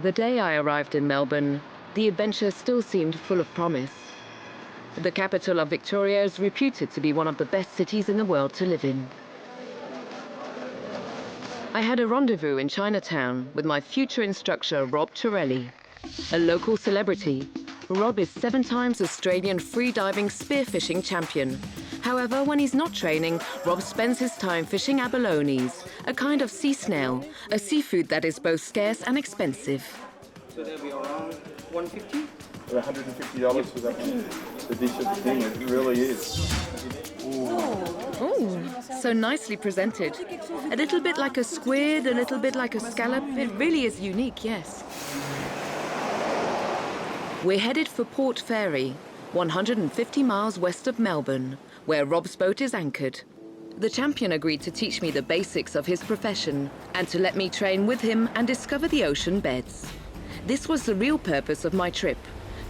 The day I arrived in Melbourne, the adventure still seemed full of promise. The capital of Victoria is reputed to be one of the best cities in the world to live in. I had a rendezvous in Chinatown with my future instructor, Rob Torelli, a local celebrity. Rob is 7 times Australian freediving spearfishing champion. However, when he's not training, Rob spends his time fishing abalones, a kind of sea snail, a seafood that is both scarce and expensive. So they'll be around $150? $150 for that one. The dish of the thing, it really is. Oh, so nicely presented. A little bit like a squid, a little bit like a scallop. It really is unique, yes. We're headed for Port Fairy, 150 miles west of Melbourne, where Rob's boat is anchored. The champion agreed to teach me the basics of his profession and to let me train with him and discover the ocean beds. This was the real purpose of my trip,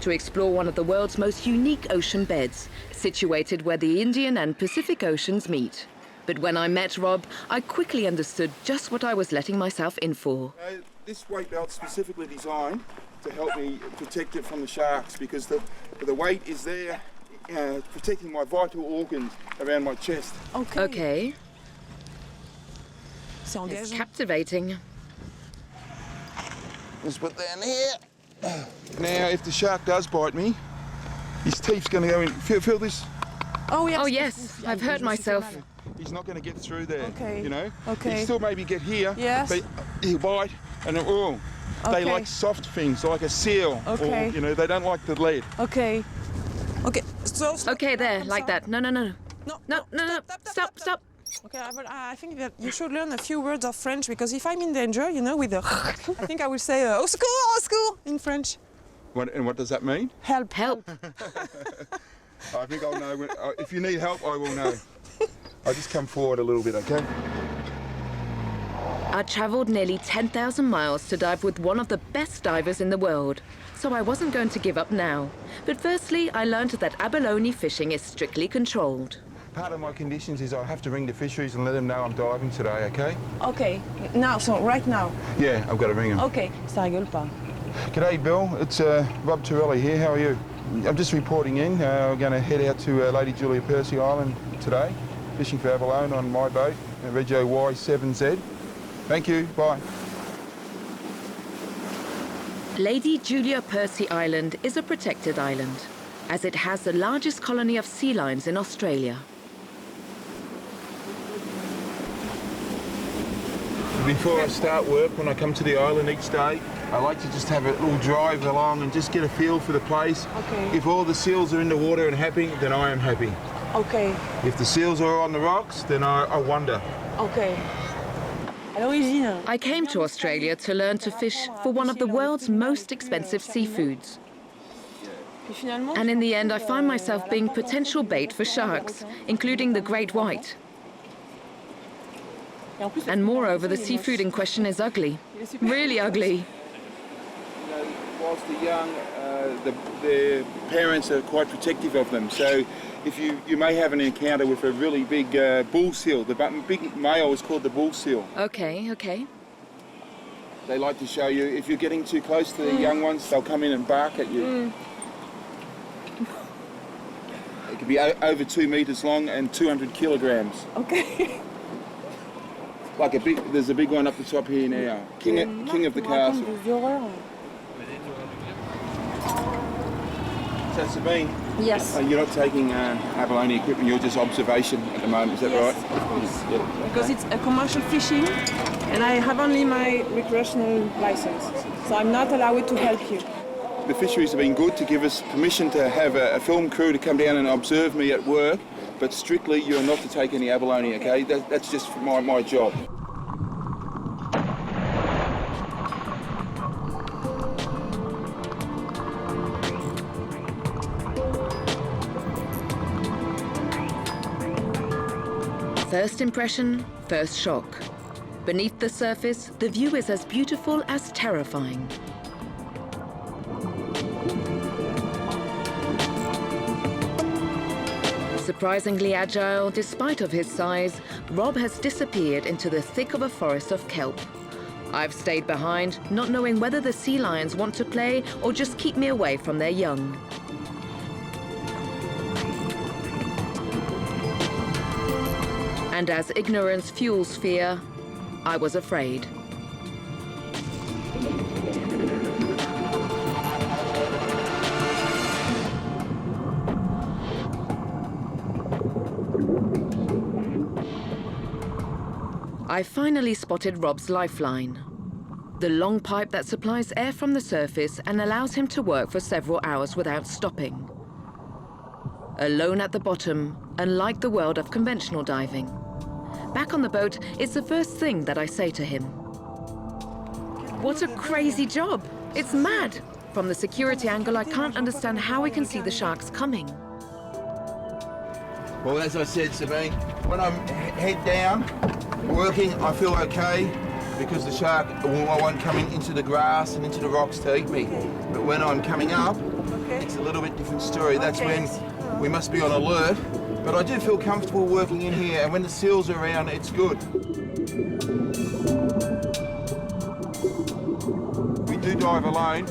to explore one of the world's most unique ocean beds, situated where the Indian and Pacific Oceans meet. But when I met Rob, I quickly understood just what I was letting myself in for. This weight belt's specifically designed to help me protect it from the sharks, because the weight is there protecting my vital organs around my chest. Okay. It's captivating. Just put that in here. Now, if the shark does bite me, his teeth's going to go in. Feel this? Oh, yes, I've hurt myself. He's not going to get through there, you know? Okay. He'll still maybe get here, yes, but he'll bite, and they like soft things, like a seal, or, you know, they don't like the lead. Okay. So okay, there, like that. No. No. Stop. Okay, but I think that you should learn a few words of French, because if I'm in danger, you know, with the I think I will say au secours in French. And what does that mean? Help. I think I'll know. If you need help, I will know. I'll just come forward a little bit, okay? I travelled nearly 10,000 miles to dive with one of the best divers in the world, so I wasn't going to give up now. But firstly, I learned that abalone fishing is strictly controlled. Part of my conditions is I have to ring the fisheries and let them know I'm diving today, okay? Okay, now, so right now? Yeah, I've got to ring them. Okay, ça rigole pas. G'day, Bill. It's Rob Torelli here. How are you? I'm just reporting in. We're going to head out to Lady Julia Percy Island today, fishing for abalone on my boat, Regio Y7Z. Thank you. Bye. Lady Julia Percy Island is a protected island, as it has the largest colony of sea lions in Australia. Before I start work, when I come to the island each day, I like to just have a little drive along and just get a feel for the place. Okay. If all the seals are in the water and happy, then I am happy. Okay. If the seals are on the rocks, then I wonder. Okay. I came to Australia to learn to fish for one of the world's most expensive seafoods. And in the end, I find myself being potential bait for sharks, including the great white. And moreover, the seafood in question is ugly, really ugly. You know, whilst they're young, their parents are quite protective of them. So if you may have an encounter with a really big bull seal. The big male is called the bull seal. Okay. They like to show you, if you're getting too close to the young ones, they'll come in and bark at you. It could be over 2 meters long and 200 kilograms. Okay. Like there's a big one up the top here now. King of the castle. So Sabine, yes. You're not taking abalone equipment, you're just observation at the moment, is that right? Of course. Yeah. Because it's a commercial fishing and I have only my recreational license, so I'm not allowed to help you. The fisheries have been good to give us permission to have a film crew to come down and observe me at work, but strictly you're not to take any abalone, okay? That's just my job. First impression, first shock. Beneath the surface, the view is as beautiful as terrifying. Surprisingly agile, despite of his size, Rob has disappeared into the thick of a forest of kelp. I've stayed behind, not knowing whether the sea lions want to play or just keep me away from their young. And as ignorance fuels fear, I was afraid. I finally spotted Rob's lifeline, the long pipe that supplies air from the surface and allows him to work for several hours without stopping. Alone at the bottom, unlike the world of conventional diving. Back on the boat, it's the first thing that I say to him. What a crazy job! It's mad! From the security angle, I can't understand how we can see the sharks coming. Well, as I said, Sabine, when I'm head down, working, I feel okay because the shark won't come into the grass and into the rocks to eat me. But when I'm coming up, it's a little bit different story. That's when we must be on alert. But I do feel comfortable working in here, and when the seals are around, it's good. We do dive alone.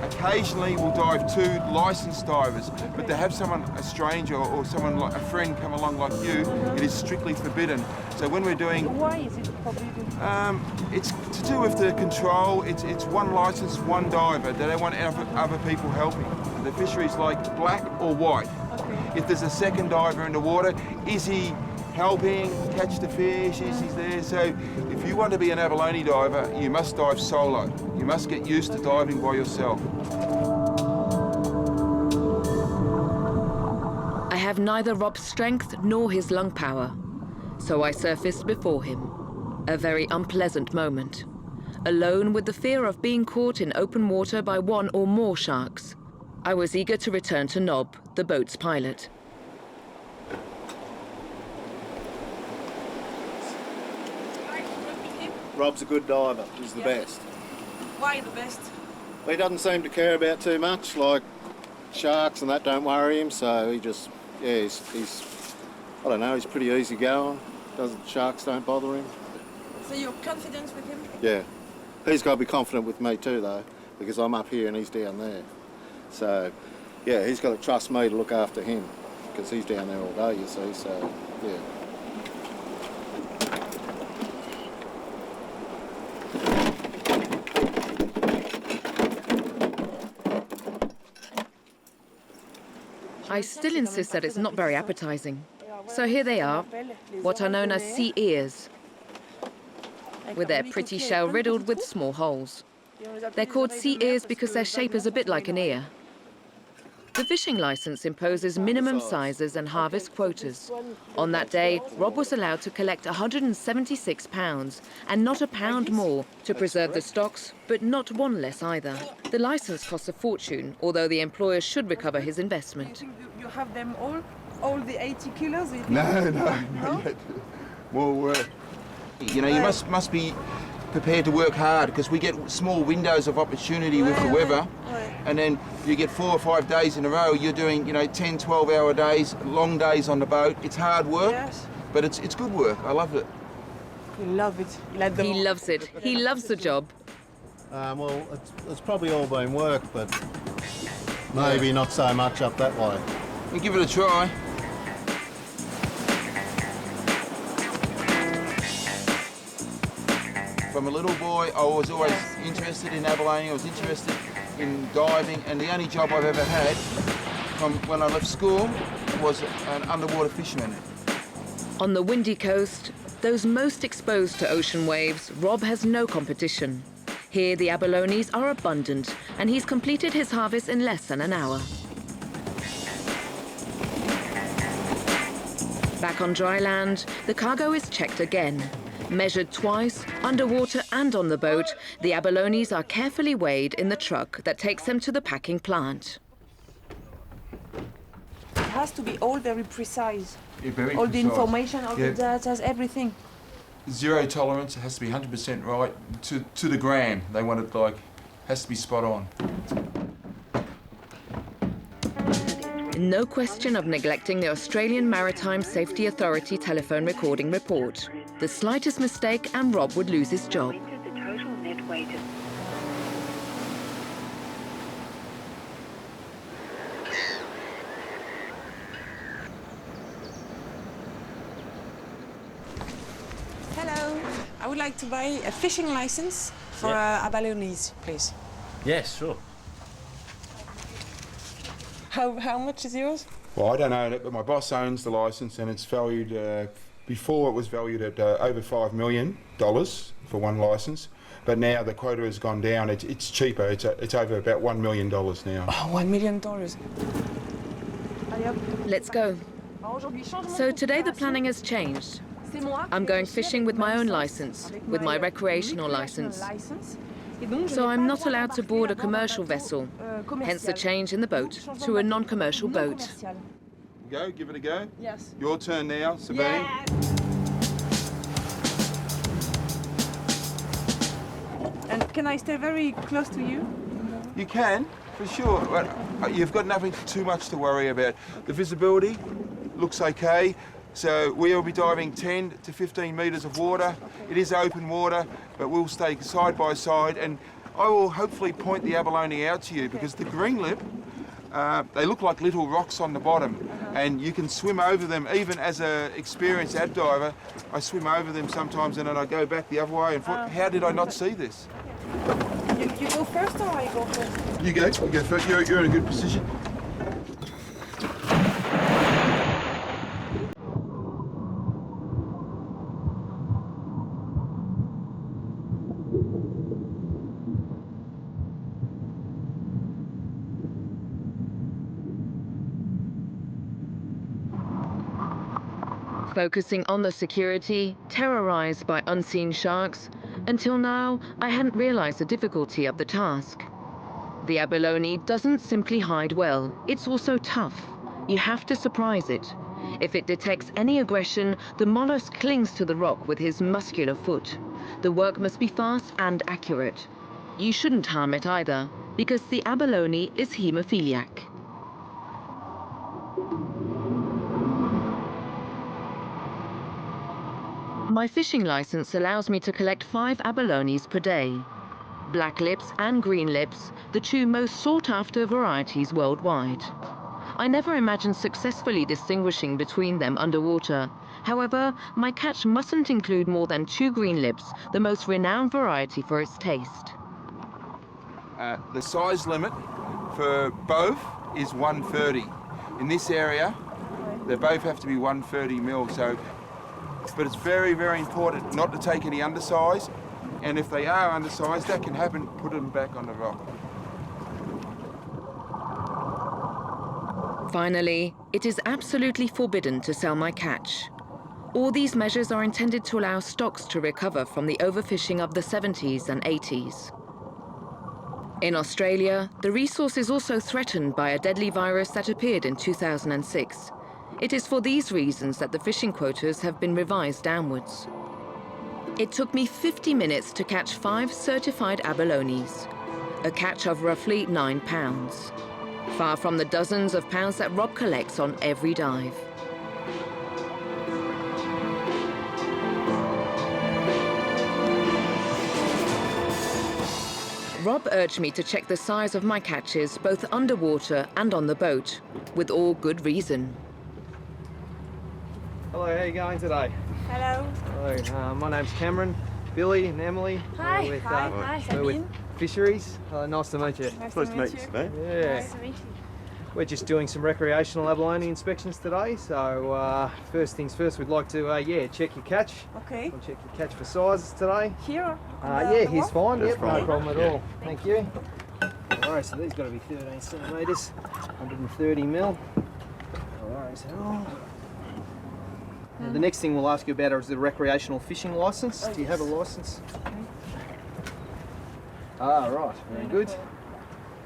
Occasionally we'll dive two licensed divers, but to have someone, a stranger or someone like a friend come along like you, it is strictly forbidden. So when we're doing... Why is it forbidden? It's to do with the control. It's one license, one diver. They don't want other people helping. The fishery's like black or white. Okay. If there's a second diver in the water, is he helping catch the fish? Is he there? So if you want to be an abalone diver, you must dive solo. You must get used to diving by yourself. I have neither Rob's strength nor his lung power, so I surfaced before him. A very unpleasant moment. Alone with the fear of being caught in open water by one or more sharks. I was eager to return to Nob, the boat's pilot. Rob's a good diver, he's the best. Why the best? He doesn't seem to care about too much, like sharks and that don't worry him, so he just, yeah, he's I don't know, he's pretty easy going. Sharks don't bother him. So you're confident with him? Yeah. He's got to be confident with me too, though, because I'm up here and he's down there. So, yeah, he's got to trust me to look after him, because he's down there all day, you see, so, yeah. I still insist that it's not very appetizing. So here they are, what are known as sea ears, with their pretty shell riddled with small holes. They're called sea ears because their shape is a bit like an ear. The fishing license imposes minimum sizes and harvest quotas. On that day, Rob was allowed to collect 176 pounds, and not a pound more, to preserve the stocks, but not one less either. The license costs a fortune, although the employer should recover his investment. You have them all the 80 kilos? No, not yet. More work. You know, you must be prepared to work hard, because we get small windows of opportunity with the weather, and then you get 4 or 5 days in a row, you're doing, you know, 10, 12-hour days, long days on the boat. It's hard work, but it's good work. I love it. You love it. He loves it. He loves the job. Well, it's probably all been work, but maybe not so much up that way. We'll give it a try. From a little boy, I was always interested in abalone, I was interested in diving, and the only job I've ever had from when I left school was an underwater fisherman. On the windy coast, those most exposed to ocean waves, Rob has no competition. Here the abalones are abundant, and he's completed his harvest in less than an hour. Back on dry land, the cargo is checked again. Measured twice, underwater and on the boat, the abalones are carefully weighed in the truck that takes them to the packing plant. It has to be all very precise. Yeah, very all precise. The information, all the data, everything. Zero tolerance, it has to be 100% right to the gram. They want it like, has to be spot on. No question of neglecting the Australian Maritime Safety Authority telephone recording report. The slightest mistake and Rob would lose his job. would like to buy a fishing license for abalones, please. Yes, sure. How much is yours? Well, I don't own it, but my boss owns the licence, and it's valued, before it was valued at over $5 million for one licence, but now the quota has gone down. It's cheaper. It's over about $1 million now. Oh, $1 million. Let's go. So today the planning has changed. I'm going fishing with my own license, with my recreational license. So I'm not allowed to board a commercial vessel, hence the change in the boat to a non-commercial boat. Go, give it a go. Yes. Your turn now, Sabine. Yeah. And can I stay very close to you? You can, for sure. But you've got nothing too much to worry about. The visibility looks okay. So we'll be diving 10 to 15 metres of water. It is open water, but we'll stay side by side, and I will hopefully point the abalone out to you, because the green lip, they look like little rocks on the bottom, and you can swim over them. Even as an experienced ab diver, I swim over them sometimes, and then I go back the other way. And how did I not see this? You go first or I go first? You go first. You're in a good position. Focusing on the security, terrorized by unseen sharks, until now I hadn't realized the difficulty of the task. The abalone doesn't simply hide well, it's also tough. You have to surprise it. If it detects any aggression, the mollusk clings to the rock with his muscular foot. The work must be fast and accurate. You shouldn't harm it either, because the abalone is hemophiliac. My fishing license allows me to collect 5 abalones per day. Black lips and green lips, the two most sought-after varieties worldwide. I never imagined successfully distinguishing between them underwater. However, my catch mustn't include more than 2 green lips, the most renowned variety for its taste. The size limit for both is 130. In this area, they both have to be 130 mil. But it's very, very important not to take any undersize, and if they are undersized, that can happen. Put them back on the rock. Finally, it is absolutely forbidden to sell my catch. All these measures are intended to allow stocks to recover from the overfishing of the 70s and 80s. In Australia, the resource is also threatened by a deadly virus that appeared in 2006. It is for these reasons that the fishing quotas have been revised downwards. It took me 50 minutes to catch 5 certified abalones, a catch of roughly 9 pounds, far from the dozens of pounds that Rob collects on every dive. Rob urged me to check the size of my catches both underwater and on the boat, with all good reason. Hello, how are you going today? Hello. Hello, my name's Cameron, Billy and Emily. Hi. We're with, Hi. we're with Sabine. Fisheries. Nice to meet you. Nice to meet you. Yeah. Nice to meet you. We're just doing some recreational abalone inspections today. So first things first, we'd like to check your catch. Okay. We'll check your catch for sizes today. Here? Yeah, here's fine. That's Yep, no fine. problem at all. Thank you. Alright, so these got to be 13 centimetres, 130 mil. No worries at all. The next thing we'll ask you about is the recreational fishing licence. Do you have a licence? Ah, right. Very good.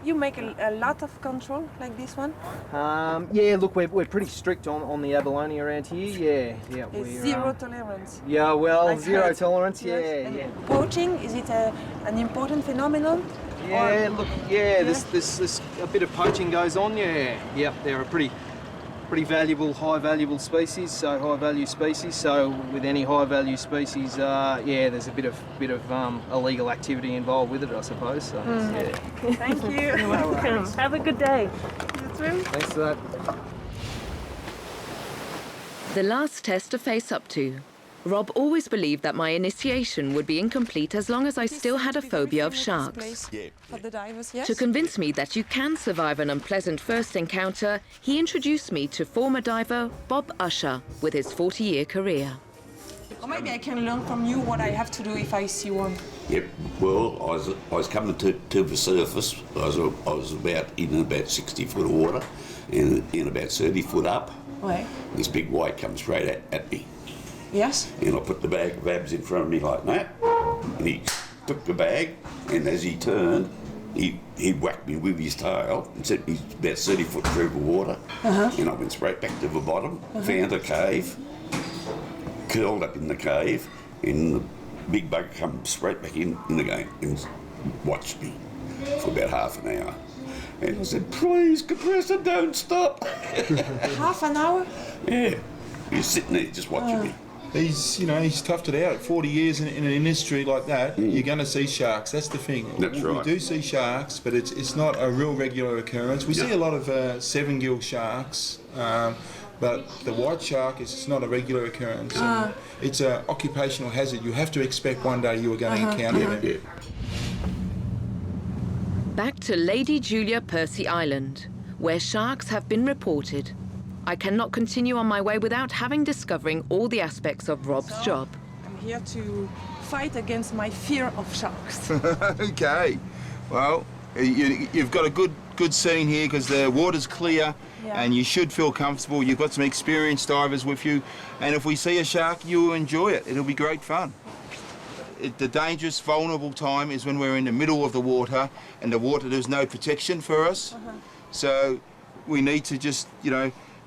You make a lot of control like this one? Yeah, look, we're pretty strict on the abalone around here. Yeah. It's we're, zero tolerance. Yeah, well, I've zero heard. tolerance. Yes. Yeah. Poaching, is it an important phenomenon? Yeah, Or- look, there's a bit of poaching goes on. Yeah, they're a pretty high valuable species. So with any high value species, there's a bit of illegal activity involved with it, I suppose. So yeah. Thank you. You're welcome. Have a good day. You too. Thanks for that. The last test to face up to, Rob always believed that my initiation would be incomplete as long as I still had a phobia of sharks. For the divers, yes. To convince me that you can survive an unpleasant first encounter, he introduced me to former diver Bob Usher with his 40-year career. Or maybe I can learn from you what I have to do if I see one. Yep. Well, I was coming to the surface. I was in about 60 foot of water, and in about 30 foot up. Ouais. This big white comes straight at me. Yes. And I put the bag of abs in front of me like that, and he took the bag, and as he turned, he whacked me with his tail and set me about 30 foot through the water, and I went straight back to the bottom, found a cave, curled up in the cave, and the big bug come straight back in again and watched me for about half an hour. And I said, please, compressor, don't stop. Half an hour? Yeah, he's sitting there just watching me. He's toughed it out. 40 years in an industry like that, you're going to see sharks. That's the thing. That's right. We do see sharks, but it's not a real regular occurrence. We see a lot of 7-gill sharks, but the white shark is not a regular occurrence. It's an occupational hazard. You have to expect one day you are going to encounter them. Yeah. Back to Lady Julia Percy Island, where sharks have been reported. I cannot continue on my way without having discovering all the aspects of Rob's job. I'm here to fight against my fear of sharks. Okay. Well, you've got a good scene here because the water's clear and you should feel comfortable. You've got some experienced divers with you, and if we see a shark, you'll enjoy it. It'll be great fun. The dangerous, vulnerable time is when we're in the middle of the water and there's no protection for us. So we need to just,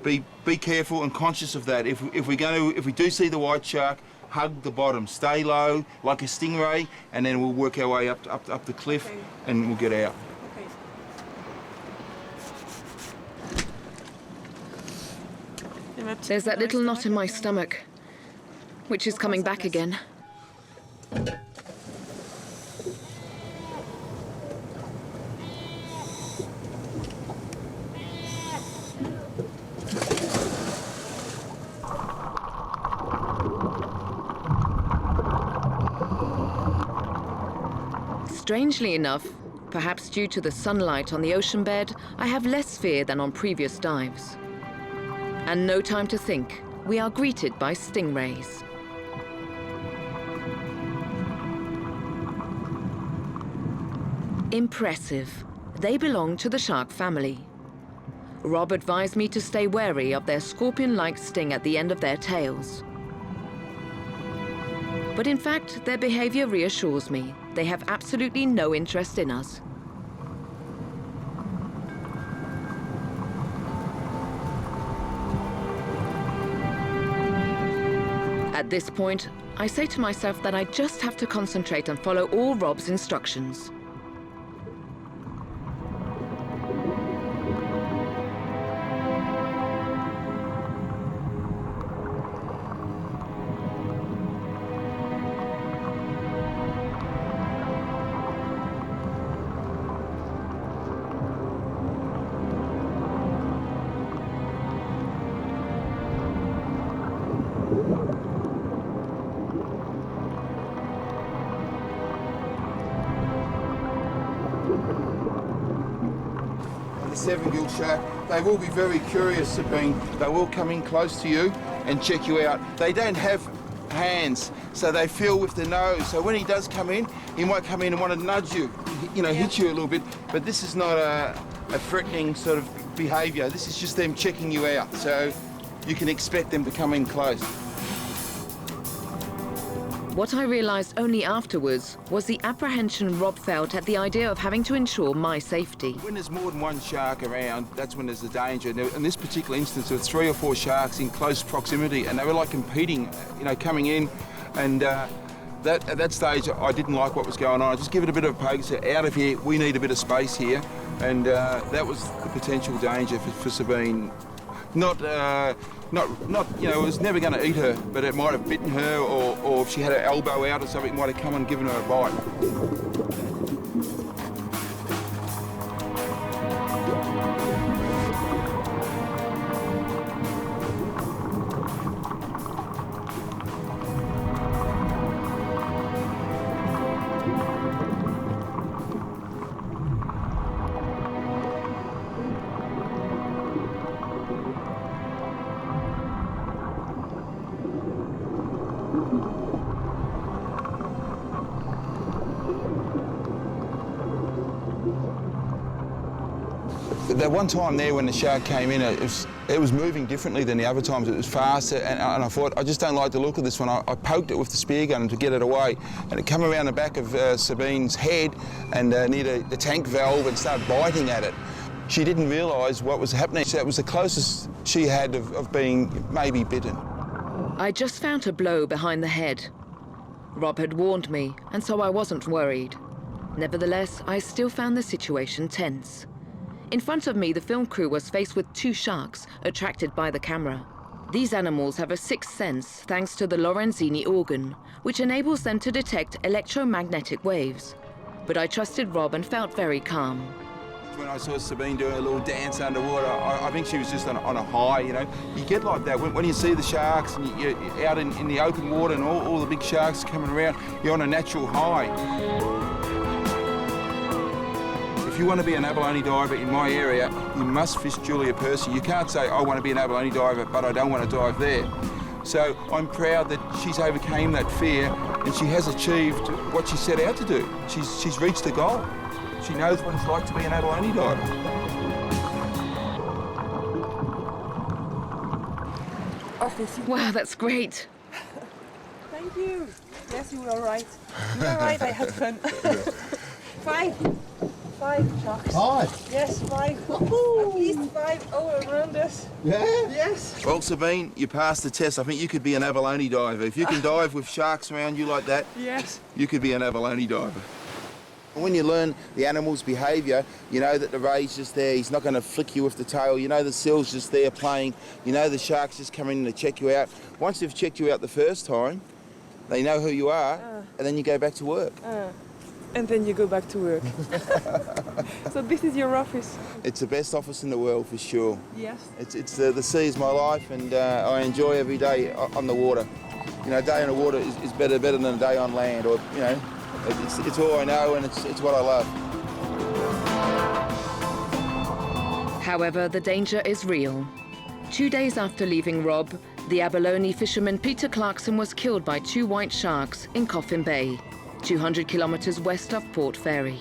be careful and conscious of that. If we do see the white shark, hug the bottom, stay low like a stingray, and then we'll work our way up the cliff and we'll get out. There's that little knot in my stomach, which is coming back again. Strangely enough, perhaps due to the sunlight on the ocean bed, I have less fear than on previous dives. And no time to think, we are greeted by stingrays. Impressive. They belong to the shark family. Rob advised me to stay wary of their scorpion-like sting at the end of their tails. But in fact, their behavior reassures me. They have absolutely no interest in us. At this point, I say to myself that I just have to concentrate and follow all Rob's instructions. The 7-gill shark, they will be very curious, Sabine. They will come in close to you and check you out. They don't have hands, so they feel with the nose. So when he does come in, he might come in and want to nudge you, hit you a little bit. But this is not a threatening sort of behaviour. This is just them checking you out. So you can expect them to come in close. What I realized only afterwards was the apprehension Rob felt at the idea of having to ensure my safety. When there's more than one shark around, that's when there's the danger. Now, in this particular instance, there were 3 or 4 sharks in close proximity, and they were like competing, coming in. And at that stage, I didn't like what was going on. I just give it a bit of a poke, said, out of here, we need a bit of space here. And that was the potential danger for Sabine. It was never going to eat her, but it might have bitten her, or if she had her elbow out or something, it might have come and given her a bite. That one time there when the shark came in, it was moving differently than the other times. It was faster, and I thought, I just don't like the look of this one. I poked it with the spear gun to get it away, and it came around the back of Sabine's head and near the tank valve and started biting at it. She didn't realise what was happening. So that was the closest she had of being maybe bitten. I just found a blow behind the head. Rob had warned me, and so I wasn't worried. Nevertheless, I still found the situation tense. In front of me, the film crew was faced with two sharks attracted by the camera. These animals have a sixth sense thanks to the Lorenzini organ, which enables them to detect electromagnetic waves. But I trusted Rob and felt very calm. When I saw Sabine doing a little dance underwater, I think she was just on a high, you know. You get like that when you see the sharks and you're out in the open water and all the big sharks coming around, you're on a natural high. If you want to be an abalone diver in my area, you must fish Julia Percy. You can't say, I want to be an abalone diver, but I don't want to dive there. So I'm proud that she's overcame that fear and she has achieved what she set out to do. She's reached the goal. She knows what it's like to be an abalone diver. Wow, that's great. Thank you. Yes, you were right. You were right, I had fun. Five sharks. 5? Yes, 5. At least 5 all around us. Yeah? Yes. Well, Sabine, you passed the test. I think you could be an abalone diver. If you can dive with sharks around you like that, Yes. you could be an abalone diver. When you learn the animal's behaviour, you know that the ray's just there, he's not going to flick you with the tail, you know the seal's just there playing, you know the shark's just coming in to check you out. Once they've checked you out the first time, they know who you are, and then you go back to work. And then you go back to work. So this is your office? It's the best office in the world for sure. Yes. It's the sea is my life, and I enjoy every day on the water. You know, a day on the water is better than a day on land, or, you know, it's all I know and it's what I love. However, the danger is real. 2 days after leaving Rob, the abalone fisherman Peter Clarkson was killed by 2 white sharks in Coffin Bay, 200 kilometers west of Port Fairy.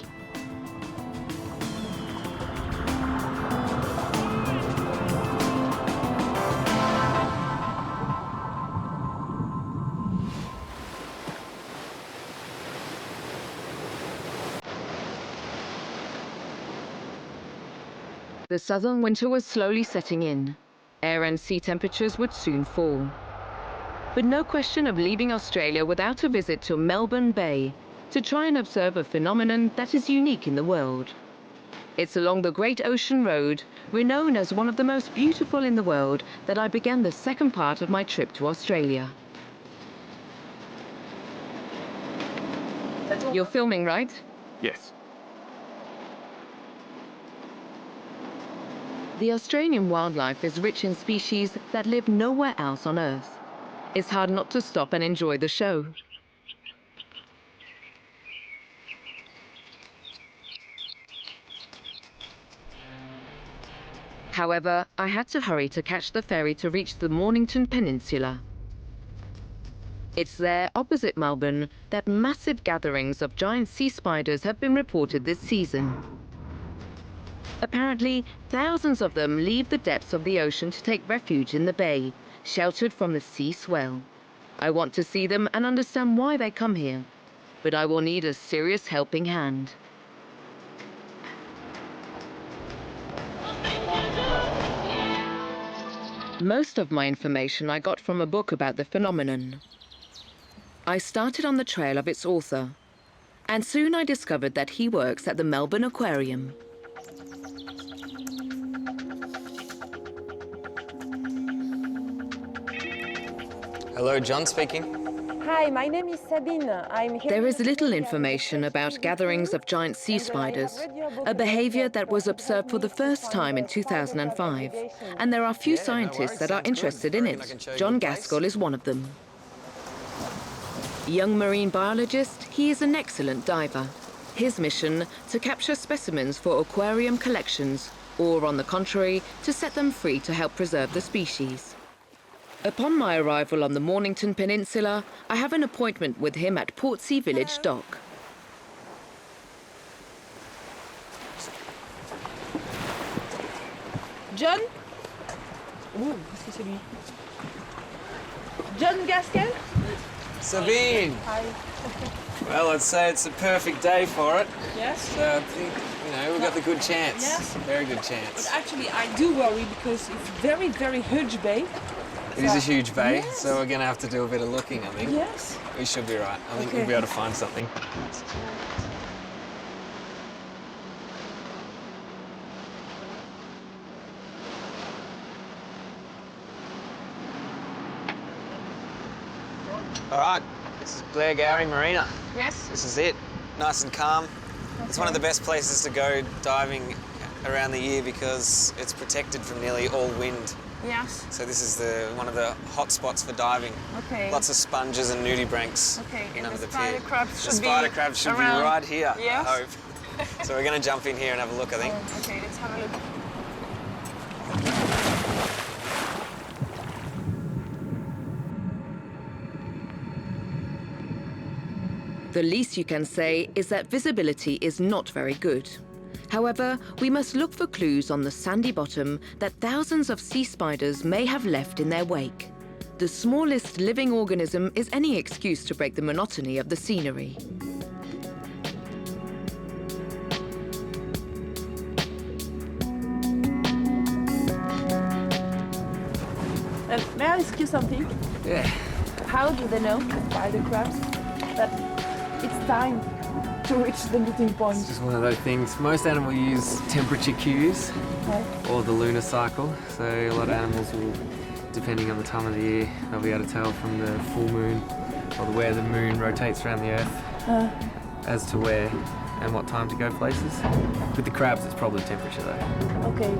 The southern winter was slowly setting in. Air and sea temperatures would soon fall. But no question of leaving Australia without a visit to Melbourne Bay to try and observe a phenomenon that is unique in the world. It's along the Great Ocean Road, renowned as one of the most beautiful in the world, that I began the second part of my trip to Australia. You're filming, right? Yes. The Australian wildlife is rich in species that live nowhere else on Earth. It's hard not to stop and enjoy the show. However, I had to hurry to catch the ferry to reach the Mornington Peninsula. It's there, opposite Melbourne, that massive gatherings of giant sea spiders have been reported this season. Apparently, thousands of them leave the depths of the ocean to take refuge in the bay, sheltered from the sea swell. I want to see them and understand why they come here, but I will need a serious helping hand. Most of my information I got from a book about the phenomenon. I started on the trail of its author, and soon I discovered that he works at the Melbourne Aquarium. Hello, John speaking. Hi, my name is Sabine. I'm here. There is little information about gatherings of giant sea spiders, a behavior that was observed for the first time in 2005, and there are few scientists that are interested in it. John Gaskell is one of them. Young marine biologist, he is an excellent diver. His mission, to capture specimens for aquarium collections, or on the contrary, to set them free to help preserve the species. Upon my arrival on the Mornington Peninsula, I have an appointment with him at Portsea Village Dock. John? Ouh, qu'est-ce que c'est lui? John Gaskell? Sabine! Hi. Well, I'd say it's a perfect day for it. Yes? So I think, we've got the good chance. Yes. Very good chance. But actually, I do worry because it's very, very huge bay. It is a huge bay, Yes. so we're going to have to do a bit of looking, I think. Yes. We should be right. I think Okay. we'll be able to find something. All right, this is Blair Gowrie Marina. Yes. This is it, nice and calm. It's one of the best places to go diving around the year because it's protected from nearly all wind. Yes. So this is one of the hot spots for diving. Okay. Lots of sponges and nudibranchs Okay, and under the the spider pier. crabs The should be spider crabs should be around. right here, Yes. I hope. So we're going to jump in here and have a look, I think. Okay, let's have a look. The least you can say is that visibility is not very good. However, we must look for clues on the sandy bottom that thousands of sea spiders may have left in their wake. The smallest living organism is any excuse to break the monotony of the scenery. May I ask you something? Yeah. How do they know, the spider crabs, that it's time to reach the meeting point? It's just one of those things. Most animals use temperature cues or the lunar cycle. So a lot of animals will, depending on the time of the year, they'll be able to tell from the full moon or where the moon rotates around the Earth as to where and what time to go places. With the crabs, it's probably temperature though. Okay.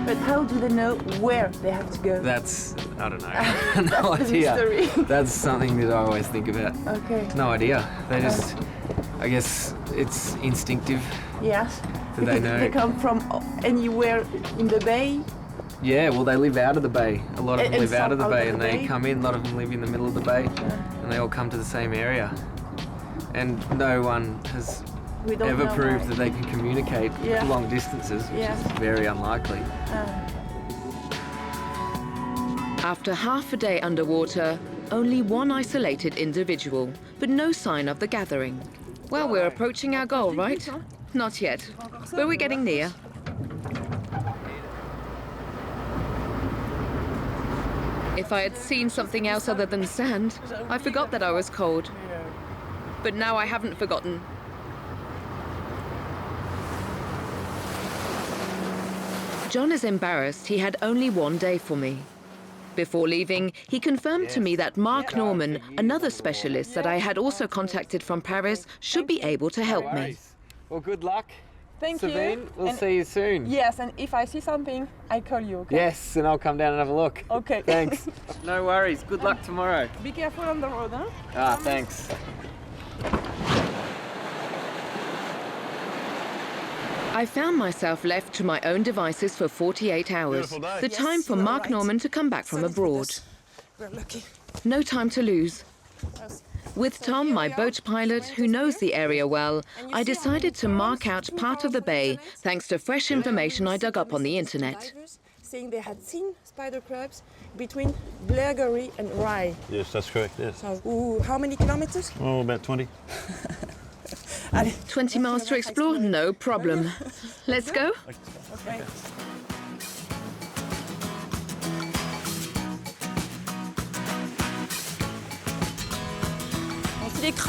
But how do they know where they have to go? That's, I don't know. No That's the idea. mystery. That's something that I always think about. Okay. No idea. They just, I guess it's instinctive. Yes. Do they Because know? they come from anywhere in the bay. Yeah, well, they live out of the bay. A lot of them And live out of the some out bay of and the they bay? come in. A lot of them live in the middle of the bay and they all come to the same area. And no one has We don't ever know proved why. that they can communicate Yeah. long distances, which Yeah. is very unlikely. After half a day underwater, only one isolated individual, but no sign of the gathering. Well, we're approaching our goal, right? Not yet, but we're getting near. If I had seen something else other than sand, I forgot that I was cold. But now I haven't forgotten. John is embarrassed he had only one day for me. Before leaving, he confirmed to me that Mark Norman, another specialist that I had also contacted from Paris, should be able to help me. Well, good luck. Thank you. Sabine, we'll And- see you soon. Yes, and if I see something, I call you, okay? Yes, and I'll come down and have a look. Okay. Thanks. No worries. Good luck tomorrow. Be careful on the road, huh? Ah, thanks. I found myself left to my own devices for 48 hours. The time for you are Mark right. Norman to come back from Sorry for abroad. this. We're lucky. No time to lose. With Tom, my boat pilot, who knows the area well, I decided to mark out part of the bay thanks to fresh information I dug up on the internet. Saying they had seen spider crabs between Blair Gowrie and Rye. Yes, that's correct, yes. So, how many kilometers? Oh, about 20. Allez. 20 miles to explore? No problem. Let's go. Okay.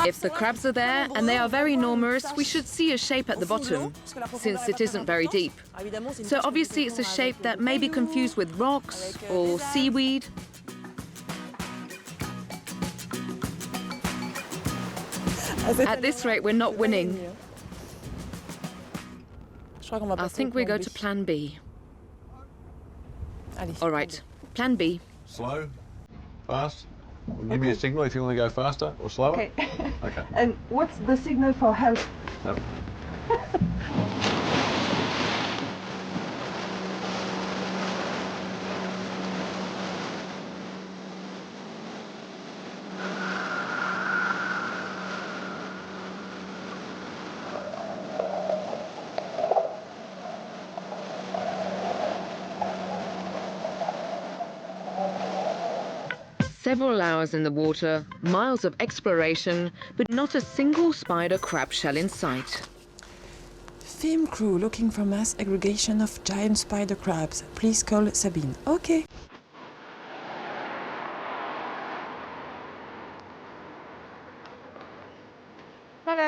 If the crabs are there, and they are very numerous, we should see a shape at the bottom, since it isn't very deep. So obviously it's a shape that may be confused with rocks or seaweed. At this rate, we're not winning. I think we go to plan B. All right, plan B. Slow? Fast? Well, give me a signal if you want to go faster or slower. Okay. Okay. And what's the signal for help? Yep. Several hours in the water, miles of exploration, but not a single spider crab shell in sight. Film crew looking for mass aggregation of giant spider crabs. Please call Sabine. Okay.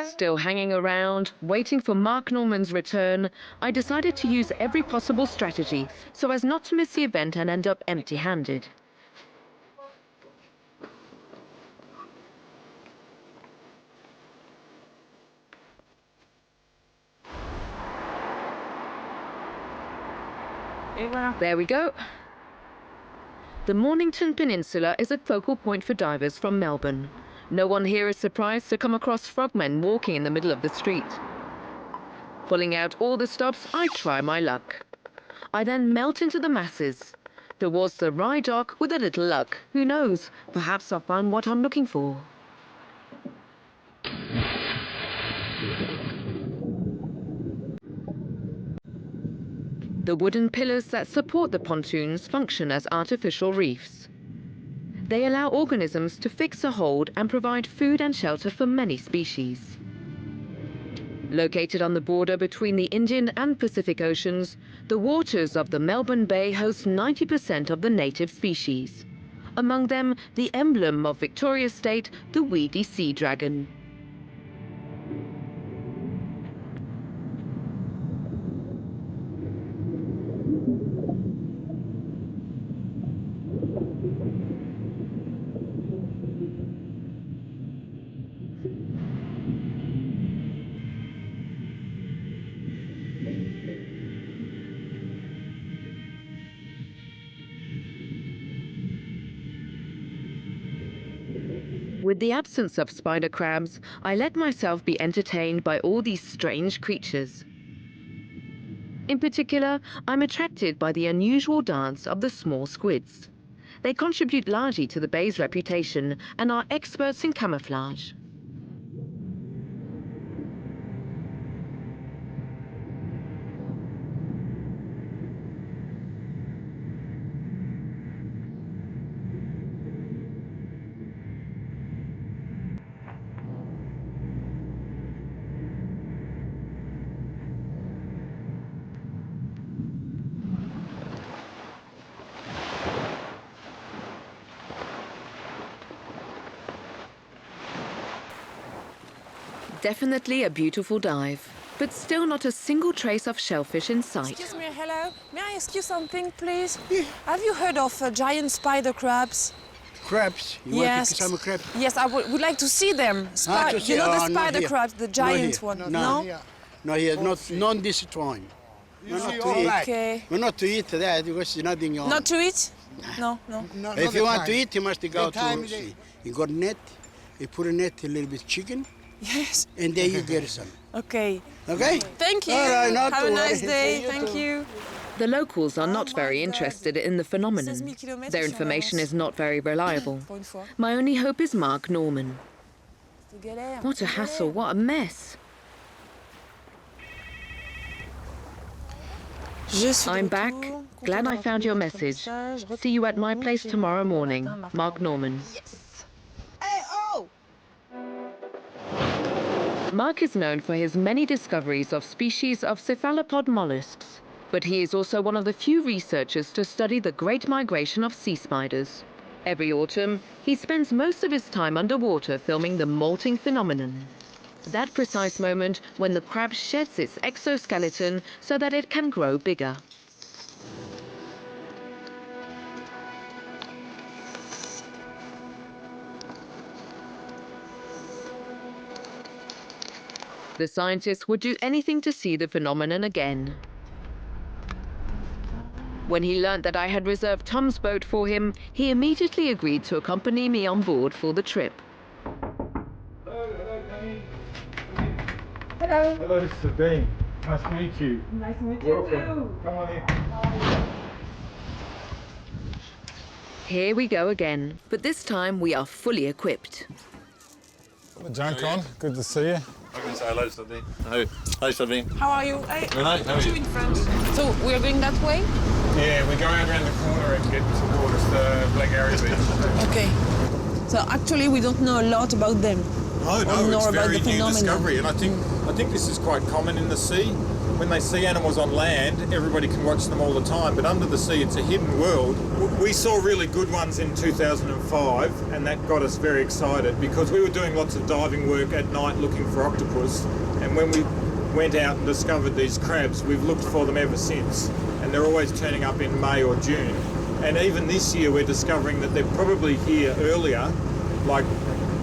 Still hanging around, waiting for Mark Norman's return, I decided to use every possible strategy so as not to miss the event and end up empty-handed. There we go. The Mornington Peninsula is a focal point for divers from Melbourne. No one here is surprised to come across frogmen walking in the middle of the street. Pulling out all the stops, I try my luck. I then melt into the masses. Towards the Rye Dock with a little luck. Who knows? Perhaps I'll find what I'm looking for. The wooden pillars that support the pontoons function as artificial reefs. They allow organisms to fix a hold and provide food and shelter for many species. Located on the border between the Indian and Pacific Oceans, the waters of the Melbourne Bay host 90% of the native species. Among them, the emblem of Victoria State, the weedy sea dragon. With the absence of spider crabs, I let myself be entertained by all these strange creatures. In particular, I'm attracted by the unusual dance of the small squids. They contribute largely to the bay's reputation and are experts in camouflage. Definitely a beautiful dive, but still not a single trace of shellfish in sight. Excuse me, hello. May I ask you something, please? Have you heard of giant spider crabs? Crabs? You want to see some crabs? Yes, I would like to see them. To see? You know the Not spider here. crabs, the giant one? No, here, not this time. We're not to eat. Okay. We're not to eat that because there's nothing on. Not to eat? No. If you want to eat, you must go to. You got net. You put a net, a little bit chicken, Yes. and then you get some. Okay. Okay? Thank you. All right, not Have to a nice worry. day. Thank you. The locals are not very interested in the phenomenon. Their information is not very reliable. My only hope is Mark Norman. What a hassle, what a mess. I'm back. Glad I found your message. See you at my place tomorrow morning. Mark Norman. Mark is known for his many discoveries of species of cephalopod mollusks, but he is also one of the few researchers to study the great migration of sea spiders. Every autumn, he spends most of his time underwater filming the molting phenomenon. That precise moment when the crab sheds its exoskeleton so that it can grow bigger. The scientist would do anything to see the phenomenon again. When he learned that I had reserved Tom's boat for him, he immediately agreed to accompany me on board for the trip. Hello. Hello, Sabine. Nice to meet you. Nice to meet you too. Come on in. Here we go again, but this time we are fully equipped. John Con, good to see you. I'm going to say hello to Sabine. Hi, Sabine. How are you? How are you? In French. So we're going that way? Yeah, we go out around the corner and get towards the Black Area Beach. Okay. So actually we don't know a lot about them. No, it's very new discovery, and I think this is quite common in the sea. When they see animals on land, everybody can watch them all the time, but under the sea it's a hidden world. We saw really good ones in 2005, and that got us very excited because we were doing lots of diving work at night looking for octopus, and when we went out and discovered these crabs, we've looked for them ever since, and they're always turning up in May or June. And even this year we're discovering that they're probably here earlier, like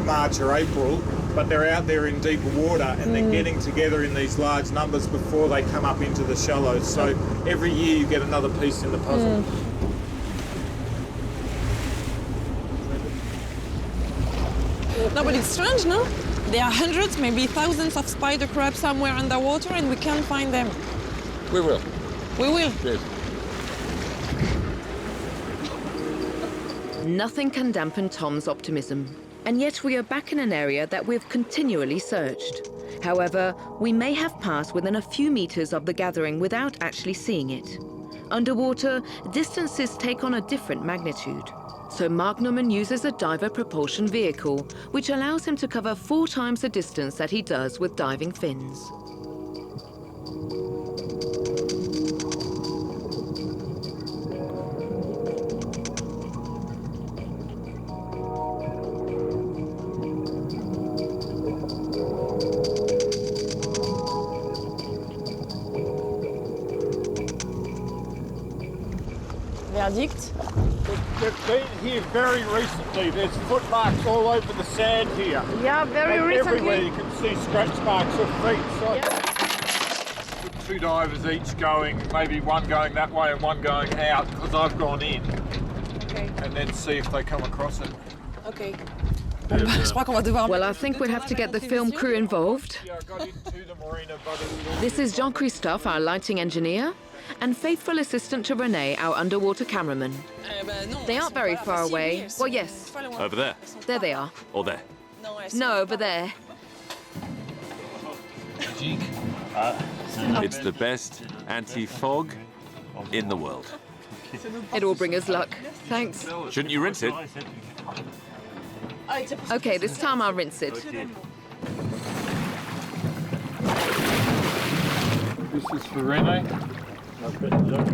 March or April, but they're out there in deeper water and they're getting together in these large numbers before they come up into the shallows. So every year you get another piece in the puzzle. No, but it's strange, no? There are hundreds, maybe thousands of spider crabs somewhere underwater and we can't find them. We will. We will. Yes. Nothing can dampen Tom's optimism. And yet we are back in an area that we've continually searched. However, we may have passed within a few meters of the gathering without actually seeing it. Underwater, distances take on a different magnitude. So Mark Norman uses a diver propulsion vehicle, which allows him to cover 4 times the distance that he does with diving fins. Verdict? They've been here very recently. There's footmarks all over the sand here. Yeah, very recently. Everywhere you can see scratch marks of feet. So 2 divers each going, maybe one going that way and one going out, because I've gone in. Okay. And then see if they come across it. Okay. Well, I think we'll have to get the film crew involved. This is Jean-Christophe, our lighting engineer, and faithful assistant to Renee, our underwater cameraman. They aren't very far away. Well, yes. Over there? There they are. Or there? No, over there. It's the best anti-fog in the world. It will bring us luck. Thanks. Shouldn't you rinse it? Okay, this time I'll rinse it. This is for Renee.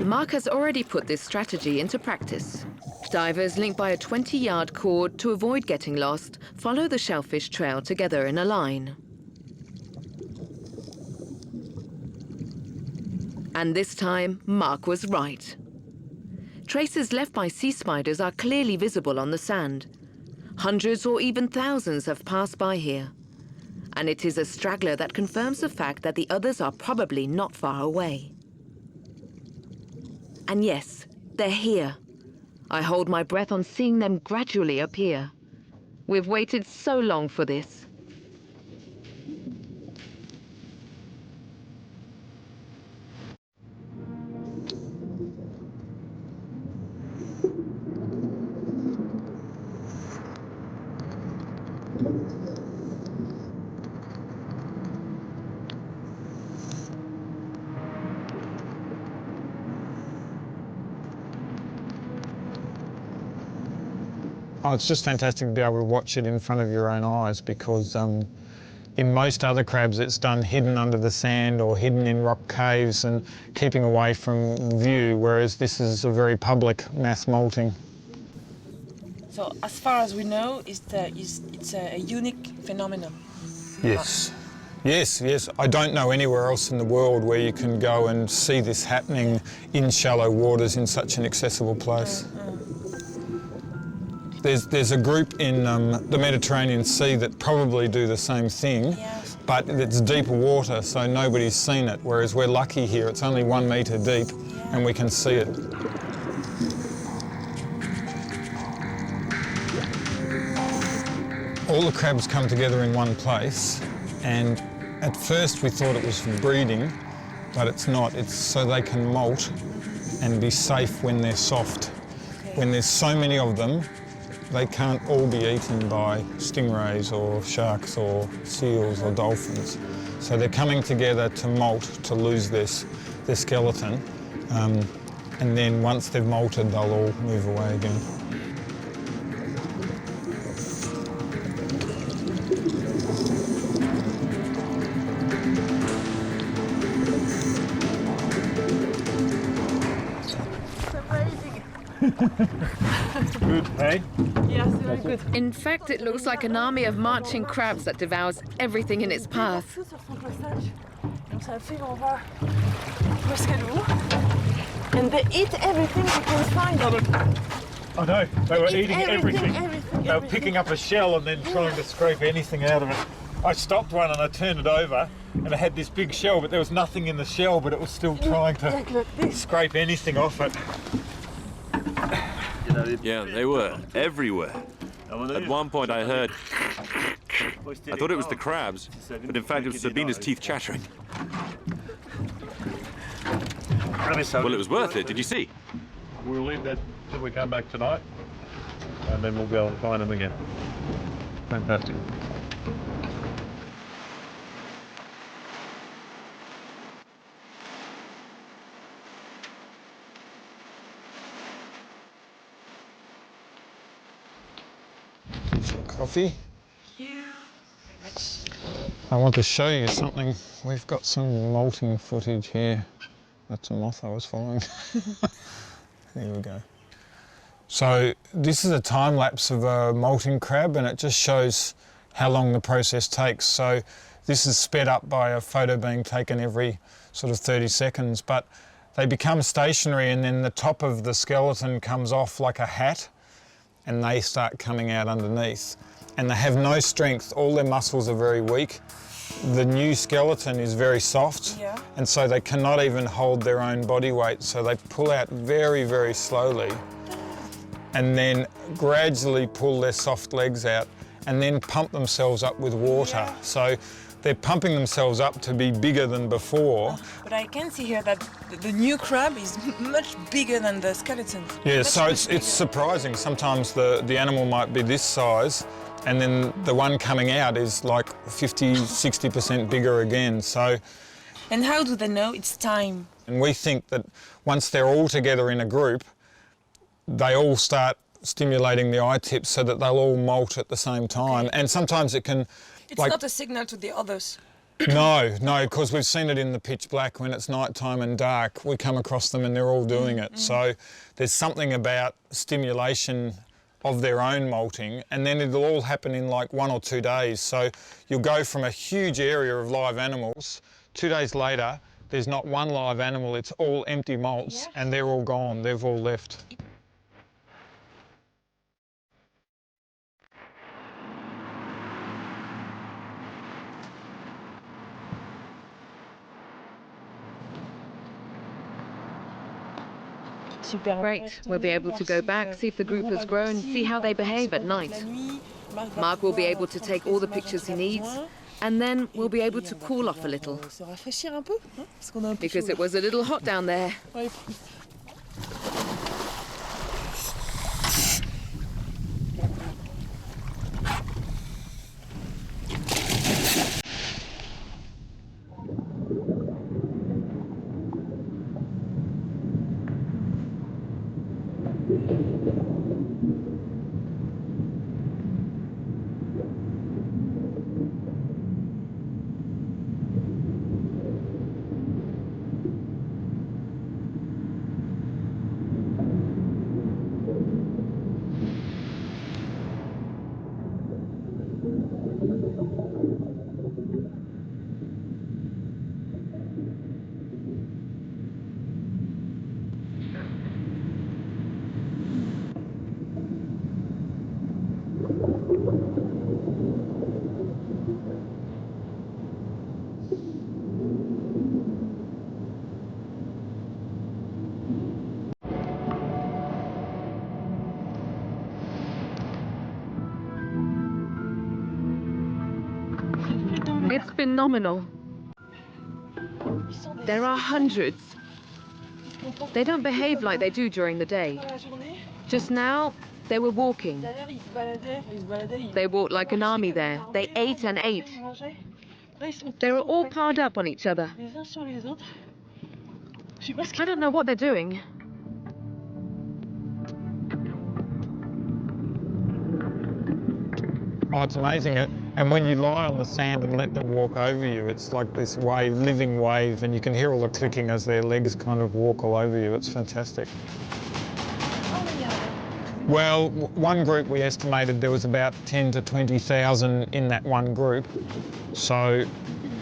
Mark has already put this strategy into practice. Divers linked by a 20-yard cord to avoid getting lost follow the shellfish trail together in a line. And this time, Mark was right. Traces left by sea spiders are clearly visible on the sand. Hundreds or even thousands have passed by here. And it is a straggler that confirms the fact that the others are probably not far away. And yes, they're here. I hold my breath on seeing them gradually appear. We've waited so long for this. Oh, it's just fantastic to be able to watch it in front of your own eyes because in most other crabs it's done hidden under the sand or hidden in rock caves and keeping away from view, whereas this is a very public mass molting. So as far as we know, it's a unique phenomenon. Yes. Yes. I don't know anywhere else in the world where you can go and see this happening in shallow waters in such an accessible place. There's a group in the Mediterranean Sea that probably do the same thing, but it's deeper water, so nobody's seen it, whereas we're lucky here. It's only 1 metre deep and we can see it. All the crabs come together in one place, and at first we thought it was for breeding, but it's not. It's so they can molt and be safe when they're soft. When there's so many of them, they can't all be eaten by stingrays or sharks or seals or dolphins. So they're coming together to molt, to lose their skeleton. and then once they've molted, they'll all move away again. Good, hey? Yes, very good. In fact, it looks like an army of marching crabs that devours everything in its path. And they eat everything they can find. I know, they were eating everything. Everything. They were picking up a shell and then trying to scrape anything out of it. I stopped one and I turned it over and it had this big shell, but there was nothing in the shell, but it was still trying to scrape anything off it. Yeah, they were everywhere. At one point I heard... I thought it was the crabs, but in fact it was Sabina's teeth chattering. Well, it was worth it, did you see? We'll leave that till we come back tonight, and then we'll go and find them again. Fantastic. Coffee. I want to show you something. We've got some molting footage here. That's a moth I was following. Here we go. So this is a time lapse of a molting crab, and it just shows how long the process takes. So this is sped up by a photo being taken every sort of 30 seconds, but they become stationary and then the top of the skeleton comes off like a hat and they start coming out underneath. And they have no strength, all their muscles are very weak. The new skeleton is very soft, and so they cannot even hold their own body weight, so they pull out very, very slowly and then gradually pull their soft legs out and then pump themselves up with water. So they're pumping themselves up to be bigger than before. But I can see here that the new crab is much bigger than the skeleton. Yeah, so it's surprising. Sometimes the animal might be this size and then the one coming out is like 50, 60% bigger again. So, and how do they know it's time? And we think that once they're all together in a group, they all start stimulating the eye tips so that they'll all molt at the same time. And sometimes it can... It's not a signal to the others. No, because we've seen it in the pitch black when it's nighttime and dark. We come across them and they're all doing it. So there's something about stimulation of their own molting, and then it'll all happen in like 1 or 2 days. So you'll go from a huge area of live animals, 2 days later, there's not one live animal, it's all empty molts, and they're all gone, they've all left. Great. We'll be able to go back, see if the group has grown, see how they behave at night. Mark will be able to take all the pictures he needs, and then we'll be able to cool off a little. Because it was a little hot down there. It's phenomenal. There are hundreds. They don't behave like they do during the day. Just now, they were walking. They walked like an army there. They ate and ate. They were all piled up on each other. I don't know what they're doing. Oh, it's amazing. And when you lie on the sand and let them walk over you, it's like this wave, living wave, and you can hear all the clicking as their legs kind of walk all over you. It's fantastic. Well, one group we estimated there was about 10 to 20,000 in that one group. So,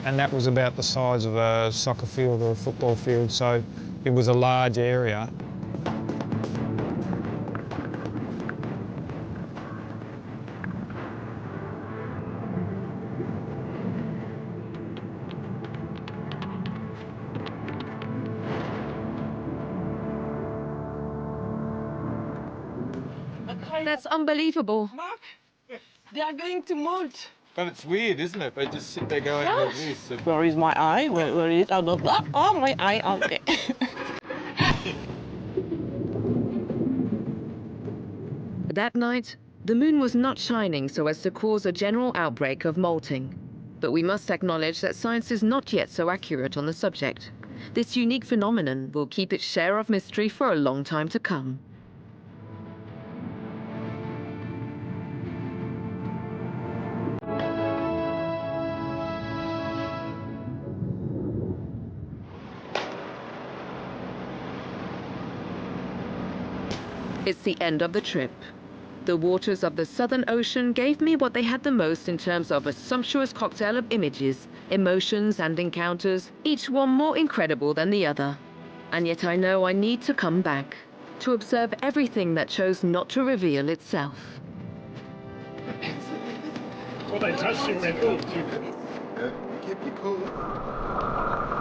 and that was about the size of a soccer field or a football field. So it was a large area. That's unbelievable. Mark, they are going to molt. But it's weird, isn't it? They just sit there going like this. Where is my eye? Where is it? Oh, my eye. Okay. That night, the moon was not shining so as to cause a general outbreak of molting. But we must acknowledge that science is not yet so accurate on the subject. This unique phenomenon will keep its share of mystery for a long time to come. It's the end of the trip. The waters of the Southern Ocean gave me what they had the most in terms of a sumptuous cocktail of images, emotions, and encounters, each one more incredible than the other. And yet I know I need to come back, to observe everything that chose not to reveal itself. Well, they touched you, went, oh, Keep you cool.